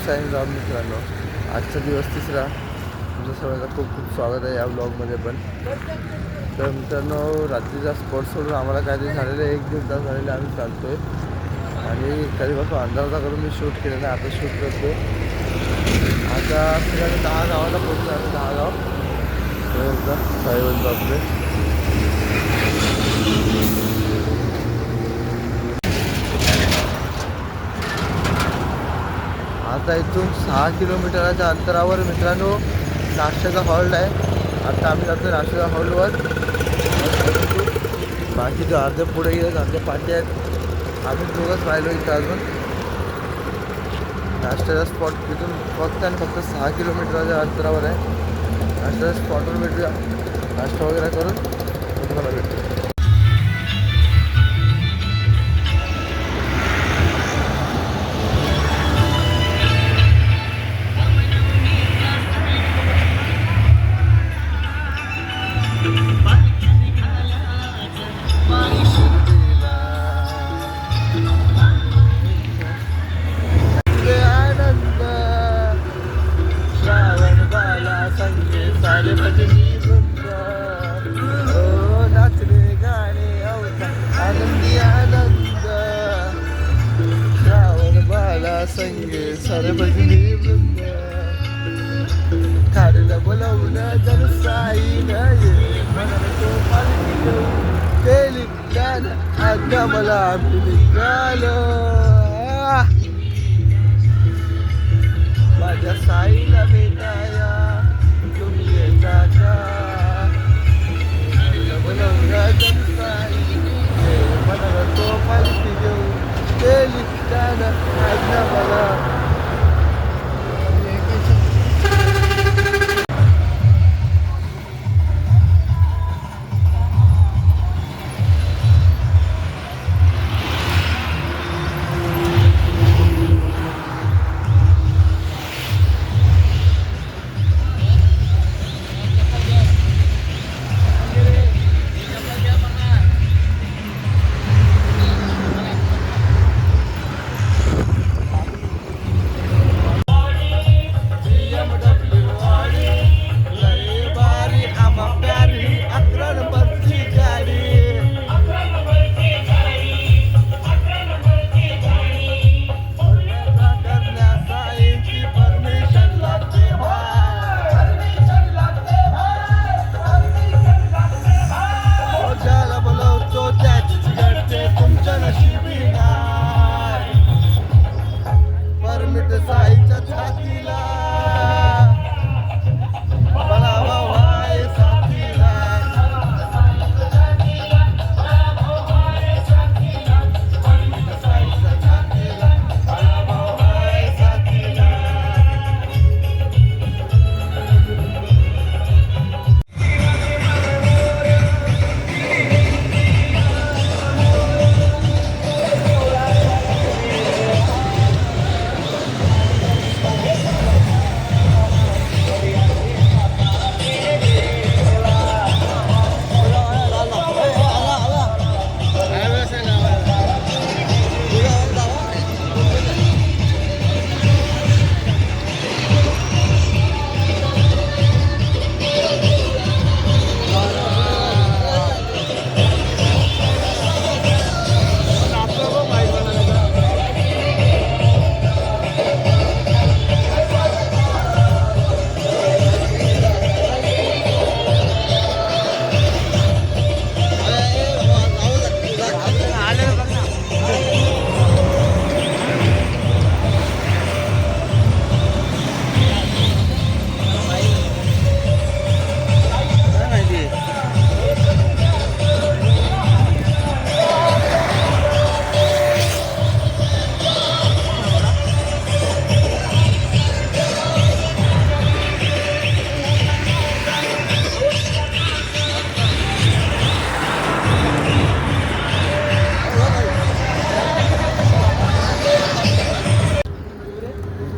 साईंराम मित्रांनो. आजचा दिवस तिसरा. तुमचं सर्वांचं खूप खूप स्वागत आहे या ब्लॉगमध्ये पण. तर मित्रांनो, रात्रीचा स्पॉट सोडून आम्हाला काहीतरी झालेलं आहे, 1-1.5 तास झालेले आम्ही चालतो आहे आणि कधीपासून अंदाजा करून मी शूट केलेलं आहे. आता शूट करतो आहे. आता फिरायला 10 गावाला पोहोचलो आम्ही. 10 गाव साईवंत आपले. आता इथून 6 किलोमीटरच्या अंतरावर मित्रांनो नाश्त्याचा हॉल्ट आहे. आता आम्ही जातो नाश्त्याच्या हॉलवर. बाकी जो अर्धे पुढे गेले, अर्धे पाठी आहेत. आम्ही दोघंच राहिलो इथं अजून. नाश्त्याचा स्पॉट तिथून फक्त आणि फक्त 6 किलोमीटरच्या अंतरावर आहे. नाश्त्याच्या स्पॉटवर भेटूया. नाश्ता वगैरे करून तुम्हाला भेटू. नाचणे गाणे आनंदी आनंद श्रावण बाला संगे सारे भजनी वृंद खाडीला बोलवून जनसाई केली ज्ञान आज्ञा मला माझ्या साईला भेटाया तुम्ही येता का? मला तो पालखी घेऊन केली त्यानं आज्ञा मला.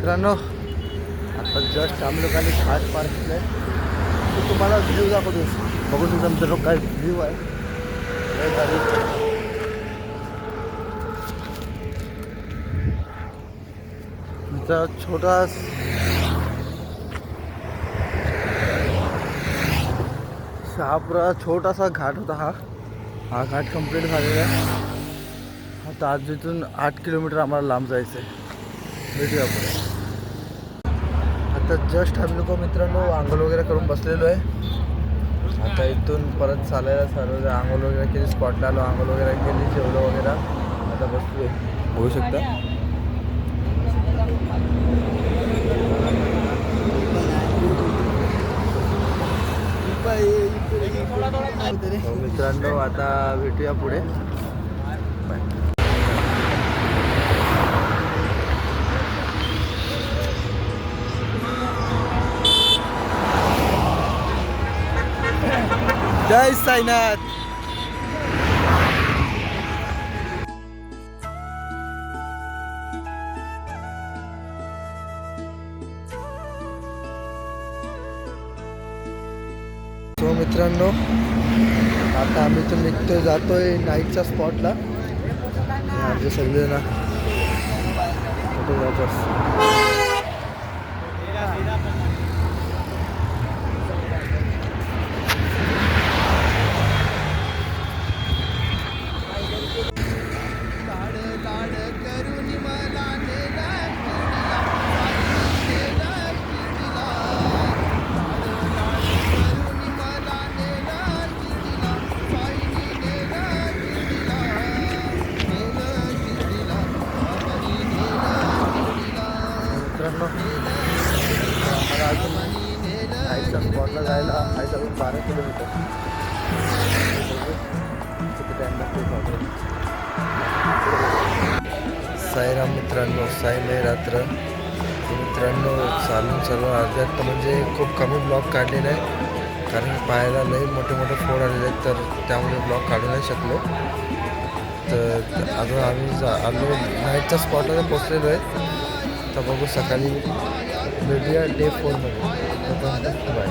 मित्रांनो, आता जस्ट आम्ही लोकांनी घाट पार केलं आहे. तो तुम्हाला व्ह्यू दाखवतो. बघू तुमचा आमचा काय व्ह्यू आहे. तर छोटा शहापुरा छोटासा घाट होता हा घाट कंप्लीट झालेला आहे. आता आज इथून 8 किलोमीटर आम्हाला लांब जायचं आहे. भेटूया पुढे. आता जस्ट आम्ही लोक मित्रांनो आंघोळ वगैरे करून बसलेलो आहे. आता इथून परत चालायला सर्व आंघोळ वगैरे केली, स्पॉटला आलो, आंघोळ वगैरे केली, जेवलं वगैरे. आता बसलो होऊ शकता. मित्रांनो आता भेटूया पुढे. जय साईनाथ. तो मित्रांनो आता आम्ही तर निघतोय, जातोय नाईटच्या स्पॉटला. आमचे सगळेजण फोटोग्राफर्स. आम्हाला अजून आईच्या स्पॉटला जायला आहे अजून 12 किलोमीटर. किती टाईम लागतो. साईराम मित्रांनो, साईमय रात्र. मित्रांनो चालून सर्व अर्ध्यात म्हणजे खूप कमी ब्लॉग काढलेला आहे, कारण पाहायला लई मोठे मोठे फोड आलेले आहेत, तर त्यामुळे ब्लॉग काढू नाही शकलो. तर अजून आम्ही आलो नाईटच्या स्पॉटला पोचलेलो आहे. तर बघू सकाळी भेटूया डे 4 मध्ये. बाय.